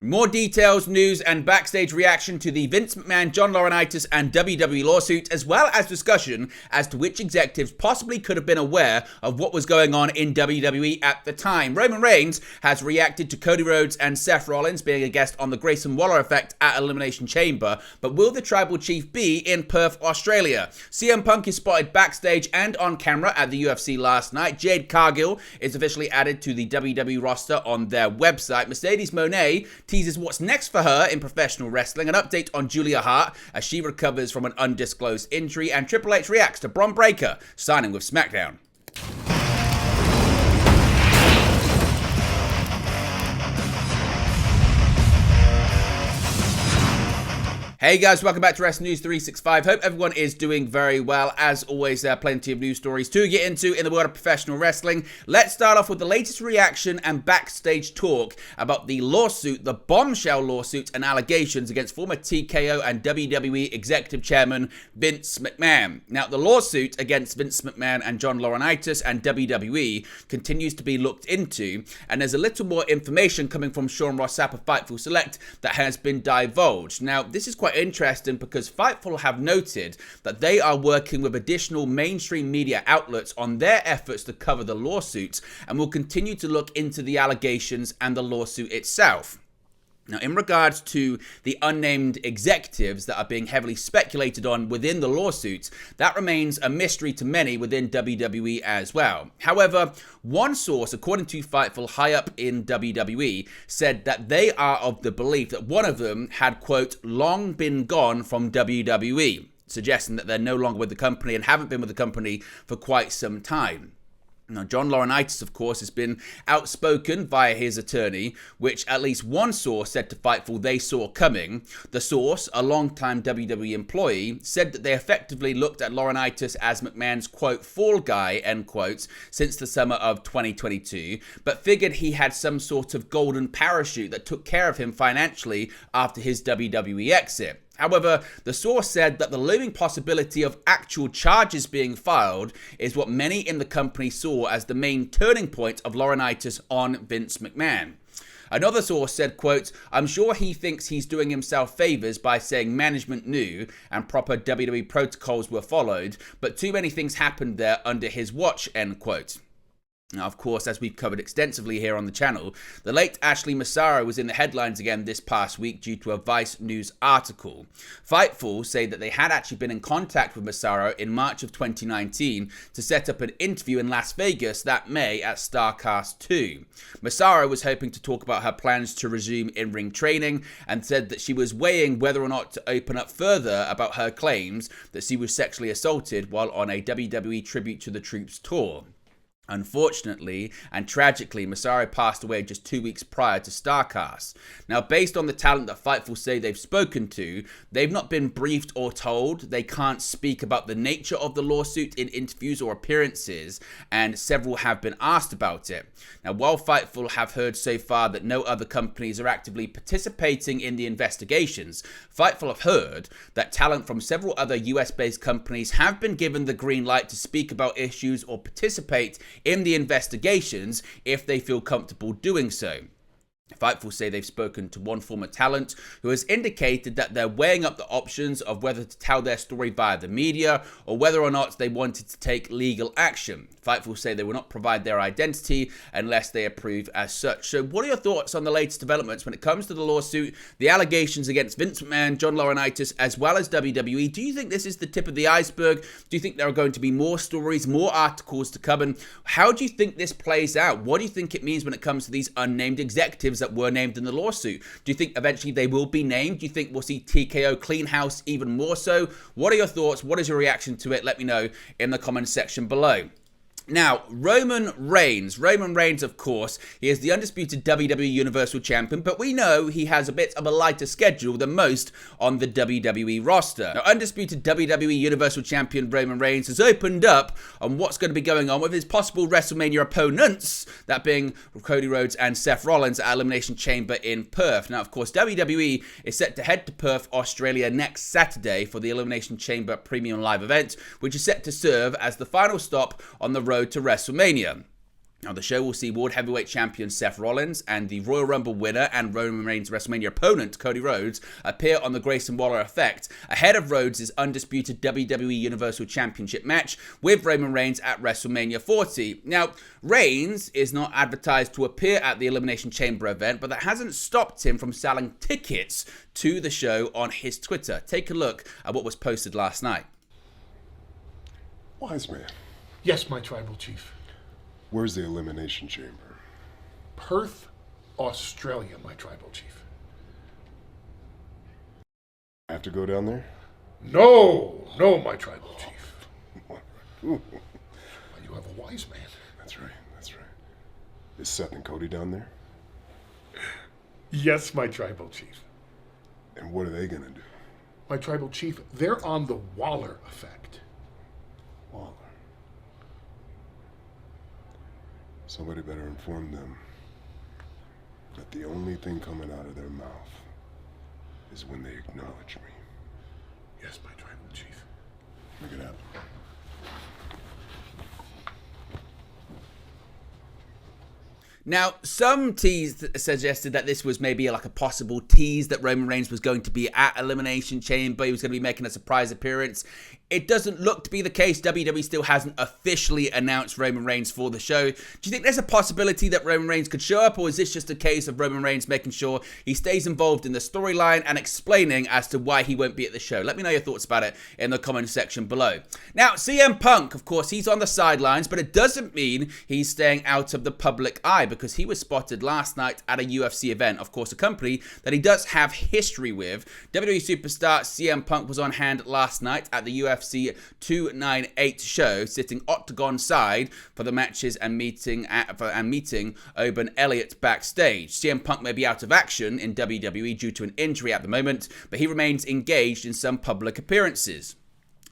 More details, news, and backstage reaction to the Vince McMahon, John Laurinaitis, and WWE lawsuit, as well as discussion as to which executives possibly could have been aware of what was going on in WWE at the time. Roman Reigns has reacted to Cody Rhodes and Seth Rollins being a guest on the Grayson Waller Effect at Elimination Chamber, but will the Tribal Chief be in Perth, Australia? CM Punk is spotted backstage and on camera at the UFC last night. Jade Cargill is officially added to the WWE roster on their website. Mercedes Monae teases what's next for her in professional wrestling, an update on Julia Hart as she recovers from an undisclosed injury, and Triple H reacts to Braun Breaker signing with SmackDown. Hey guys, welcome back to Wrestling News 365. Hope everyone is doing very well. As always, there are plenty of news stories to get into in the world of professional wrestling. Let's start off with the latest reaction and backstage talk about the lawsuit, the bombshell lawsuit and allegations against former TKO and WWE Executive Chairman Vince McMahon. Now, the lawsuit against Vince McMahon and John Laurinaitis and WWE continues to be looked into, and there's a little more information coming from Sean Ross Sapp of Fightful Select that has been divulged. Now, this is quite interesting because Fightful have noted that they are working with additional mainstream media outlets on their efforts to cover the lawsuits and will continue to look into the allegations and the lawsuit itself. Now, in regards to the unnamed executives that are being heavily speculated on within the lawsuits, that remains a mystery to many within WWE as well. However, one source, according to Fightful high up in WWE, said that they are of the belief that one of them had, quote, long been gone from WWE, suggesting that they're no longer with the company and haven't been with the company for quite some time. Now, John Laurinaitis, of course, has been outspoken via his attorney, which at least one source said to Fightful they saw coming. The source, a longtime WWE employee, said that they effectively looked at Laurinaitis as McMahon's, quote, fall guy, end quotes, since the summer of 2022, but figured he had some sort of golden parachute that took care of him financially after his WWE exit. However, the source said that the looming possibility of actual charges being filed is what many in the company saw as the main turning point of Laurinaitis on Vince McMahon. Another source said, quote, I'm sure he thinks he's doing himself favors by saying management knew and proper WWE protocols were followed, but too many things happened there under his watch, end quote. Now, of course, as we've covered extensively here on the channel, the late Ashley Massaro was in the headlines again this past week due to a Vice News article. Fightful say that they had actually been in contact with Massaro in March of 2019 to set up an interview in Las Vegas that May at StarCast 2. Massaro was hoping to talk about her plans to resume in-ring training and said that she was weighing whether or not to open up further about her claims that she was sexually assaulted while on a WWE Tribute to the Troops tour. Unfortunately and tragically, Massaro passed away just 2 weeks prior to StarCast. Now, based on the talent that Fightful say they've spoken to, they've not been briefed or told. They can't speak about the nature of the lawsuit in interviews or appearances, and several have been asked about it. Now, while Fightful have heard so far that no other companies are actively participating in the investigations, Fightful have heard that talent from several other US-based companies have been given the green light to speak about issues or participate in the investigations if they feel comfortable doing so. Fightful say they've spoken to one former talent who has indicated that they're weighing up the options of whether to tell their story via the media or whether or not they wanted to take legal action. Fightful say they will not provide their identity unless they approve as such. So what are your thoughts on the latest developments when it comes to the lawsuit, the allegations against Vince McMahon, John Laurinaitis, as well as WWE? Do you think this is the tip of the iceberg? Do you think there are going to be more stories, more articles to come? And how do you think this plays out? What do you think it means when it comes to these unnamed executives that were named in the lawsuit? Do you think eventually they will be named? Do you think we'll see TKO clean house even more so? What are your thoughts? What is your reaction to it? Let me know in the comment section below. Now, Roman Reigns, of course, he is the undisputed WWE Universal Champion, but we know he has a bit of a lighter schedule than most on the WWE roster. Now, undisputed WWE Universal Champion Roman Reigns has opened up on what's going to be going on with his possible WrestleMania opponents, that being Cody Rhodes and Seth Rollins at Elimination Chamber in Perth. Now, of course, WWE is set to head to Perth, Australia next Saturday for the Elimination Chamber Premium Live event, which is set to serve as the final stop on the road to WrestleMania. Now, the show will see World Heavyweight Champion Seth Rollins and the Royal Rumble winner and Roman Reigns' WrestleMania opponent, Cody Rhodes, appear on the Grayson Waller Effect ahead of Rhodes' undisputed WWE Universal Championship match with Roman Reigns at WrestleMania 40. Now, Reigns is not advertised to appear at the Elimination Chamber event, but that hasn't stopped him from selling tickets to the show on his Twitter. Take a look at what was posted last night. Wise man. Yes, my tribal chief. Where's the Elimination Chamber? Perth, Australia, my tribal chief. I have to go down there? No, my tribal chief. Ooh. You have a wise man. That's right. Is Seth and Cody down there? Yes, my tribal chief. And what are they gonna do? My tribal chief, they're on the Waller Effect. Waller. Somebody better inform them that the only thing coming out of their mouth is when they acknowledge me. Yes, my tribal chief. Make it happen. Now, some suggested that this was maybe like a possible tease that Roman Reigns was going to be at Elimination Chamber. He was going to be making a surprise appearance. It doesn't look to be the case. WWE still hasn't officially announced Roman Reigns for the show. Do you think there's a possibility that Roman Reigns could show up, or is this just a case of Roman Reigns making sure he stays involved in the storyline and explaining as to why he won't be at the show? Let me know your thoughts about it in the comment section below. Now, CM Punk, of course, he's on the sidelines, but it doesn't mean he's staying out of the public eye, because he was spotted last night at a UFC event, of course, a company that he does have history with. WWE superstar CM Punk was on hand last night at the UFC 298 show, sitting octagon side for the matches and meeting Oban Elliott backstage. CM Punk may be out of action in WWE due to an injury at the moment, but he remains engaged in some public appearances.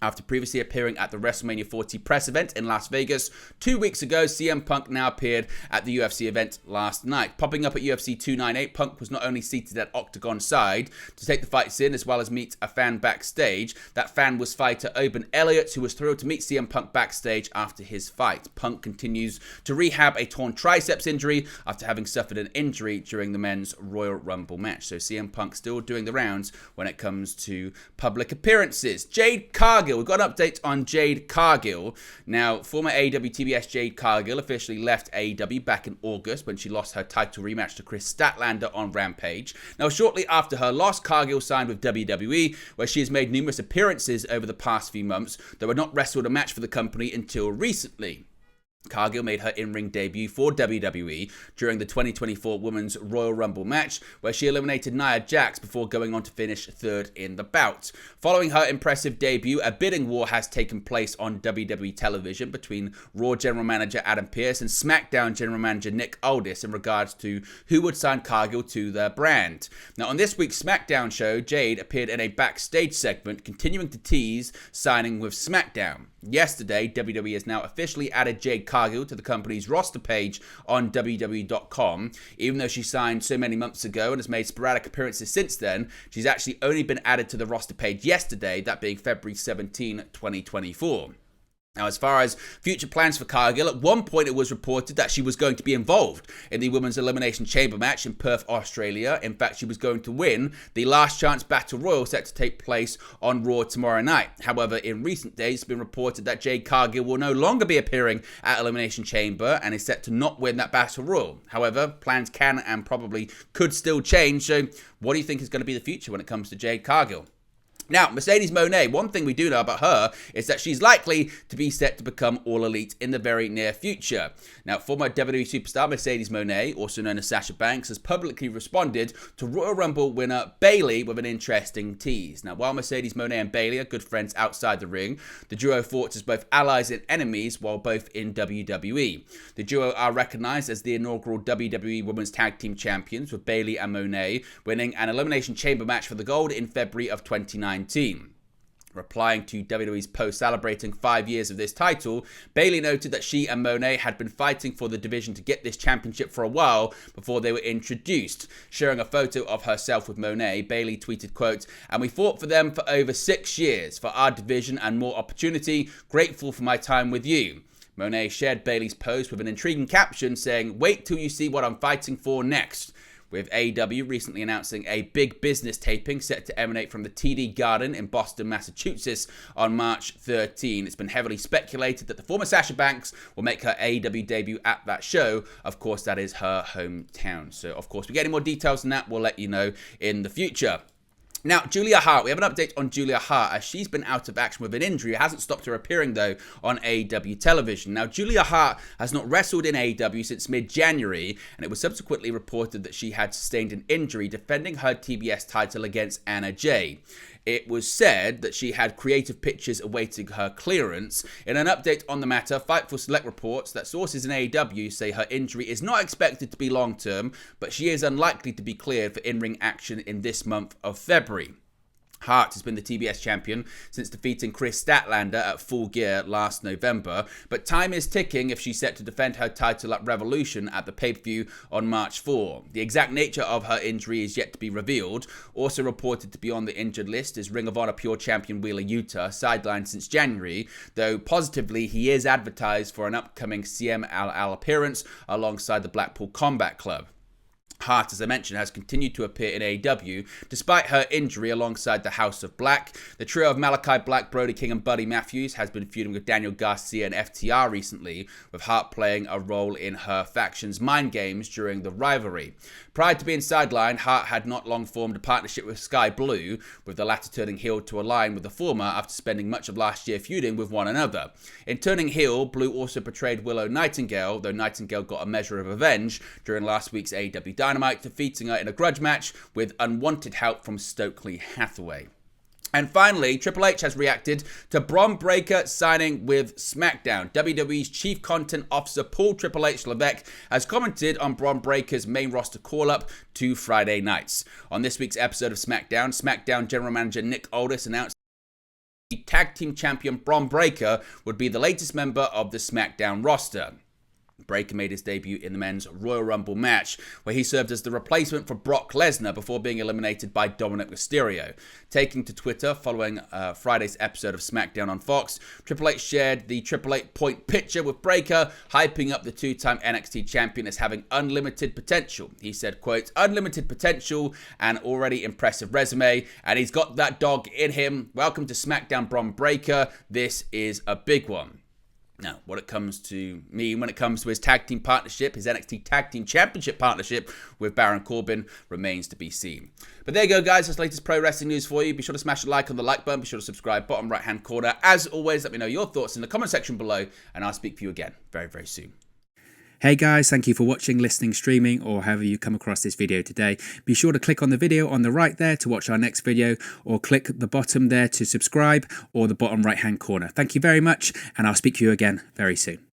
After previously appearing at the WrestleMania 40 press event in Las Vegas 2 weeks ago, CM Punk now appeared at the UFC event last night. Popping up at UFC 298, Punk was not only seated at octagon side to take the fights in, as well as meet a fan backstage. That fan was fighter Oban Elliott, who was thrilled to meet CM Punk backstage after his fight. Punk continues to rehab a torn triceps injury after having suffered an injury during the men's Royal Rumble match. So CM Punk still doing the rounds when it comes to public appearances. Jade Cargill. We've got an update on Jade Cargill. Now, former AEW TBS Jade Cargill officially left AEW back in August when she lost her title rematch to Chris Statlander on Rampage. Now, shortly after her loss, Cargill signed with WWE, where she has made numerous appearances over the past few months, though had not wrestled a match for the company until recently. Cargill made her in-ring debut for WWE during the 2024 Women's Royal Rumble match, where she eliminated Nia Jax before going on to finish third in the bout. Following her impressive debut, a bidding war has taken place on WWE television between Raw General Manager Adam Pearce and SmackDown General Manager Nick Aldis in regards to who would sign Cargill to their brand. Now, on this week's SmackDown show, Jade appeared in a backstage segment, continuing to tease signing with SmackDown. Yesterday, WWE has now officially added Jade Cargill to the company's roster page on WWE.com. Even though she signed so many months ago and has made sporadic appearances since then, she's actually only been added to the roster page yesterday, that being February 17, 2024. Now, as far as future plans for Cargill, at one point it was reported that she was going to be involved in the Women's Elimination Chamber match in Perth, Australia. In fact, she was going to win the Last Chance Battle Royal set to take place on Raw tomorrow night. However, in recent days, it's been reported that Jade Cargill will no longer be appearing at Elimination Chamber and is set to not win that Battle Royal. However, plans can and probably could still change. So what do you think is going to be the future when it comes to Jade Cargill? Now, Mercedes Monae, one thing we do know about her is that she's likely to be set to become All Elite in the very near future. Now, former WWE superstar Mercedes Monae, also known as Sasha Banks, has publicly responded to Royal Rumble winner Bayley with an interesting tease. Now, while Mercedes Monae and Bayley are good friends outside the ring, the duo fought as both allies and enemies while both in WWE. The duo are recognized as the inaugural WWE Women's Tag Team Champions, with Bayley and Monae winning an Elimination Chamber match for the gold in February of 2019. Replying to WWE's post celebrating 5 years of this title, Bayley noted that she and Monae had been fighting for the division to get this championship for a while before they were introduced. Sharing a photo of herself with Monae, Bayley tweeted, quote, "And we fought for them for over 6 years, for our division and more opportunity. Grateful for my time with you." Monae shared Bayley's post with an intriguing caption saying, "Wait till you see what I'm fighting for next," with AEW recently announcing a big business taping set to emanate from the TD Garden in Boston, Massachusetts on March 13. It's been heavily speculated that the former Sasha Banks will make her AEW debut at that show. Of course, that is her hometown. So, of course, we get any more details on that, we'll let you know in the future. Now, Julia Hart, we have an update on Julia Hart as she's been out of action with an injury. It hasn't stopped her appearing, though, on AEW television. Now, Julia Hart has not wrestled in AEW since mid-January, and it was subsequently reported that she had sustained an injury defending her TBS title against Anna Jay. It was said that she had creative pictures awaiting her clearance. In an update on the matter, Fightful Select reports that sources in AEW say her injury is not expected to be long-term, but she is unlikely to be cleared for in-ring action in this month of February. Hart has been the TBS champion since defeating Chris Statlander at Full Gear last November, but time is ticking if she's set to defend her title at Revolution at the pay-per-view on March 4. The exact nature of her injury is yet to be revealed. Also reported to be on the injured list is Ring of Honor Pure Champion Wheeler Yuta, sidelined since January, though positively he is advertised for an upcoming CMLL appearance alongside the Blackpool Combat Club. Hart, as I mentioned, has continued to appear in AEW despite her injury alongside the House of Black. The trio of Malachi Black, Brody King and Buddy Matthews has been feuding with Daniel Garcia and FTR recently, with Hart playing a role in her faction's mind games during the rivalry. Prior to being sidelined, Hart had not long formed a partnership with Sky Blue, with the latter turning heel to align with the former after spending much of last year feuding with one another. In turning heel, Blue also portrayed Willow Nightingale, though Nightingale got a measure of revenge during last week's AEW Dynamite, defeating her in a grudge match with unwanted help from Stokely Hathaway. And finally, Triple H has reacted to Braun Breaker signing with SmackDown. WWE's Chief Content Officer Paul Triple H Levesque has commented on Braun Breaker's main roster call-up to Friday nights. On this week's episode of SmackDown General Manager Nick Aldis announced the Tag Team Champion Braun Breaker would be the latest member of the SmackDown roster. Breaker made his debut in the men's Royal Rumble match, where he served as the replacement for Brock Lesnar before being eliminated by Dominic Mysterio. Taking to Twitter following Friday's episode of SmackDown on Fox, Triple H shared the Triple H point picture with Breaker, hyping up the two-time NXT champion as having unlimited potential. He said, quote, "Unlimited potential and already impressive resume, and he's got that dog in him. Welcome to SmackDown, Braun Breaker. This is a big one." Now, what it comes to mean when it comes to his tag team partnership, his NXT Tag Team Championship partnership with Baron Corbin, remains to be seen. But there you go, guys. That's the latest pro wrestling news for you. Be sure to smash a like on the like button. Be sure to subscribe, bottom right-hand corner. As always, let me know your thoughts in the comment section below, and I'll speak to you again very, very soon. Hey guys, thank you for watching, listening, streaming, or however you come across this video today. Be sure to click on the video on the right there to watch our next video, or click the bottom there to subscribe, or the bottom right hand corner. Thank you very much, and I'll speak to you again very soon.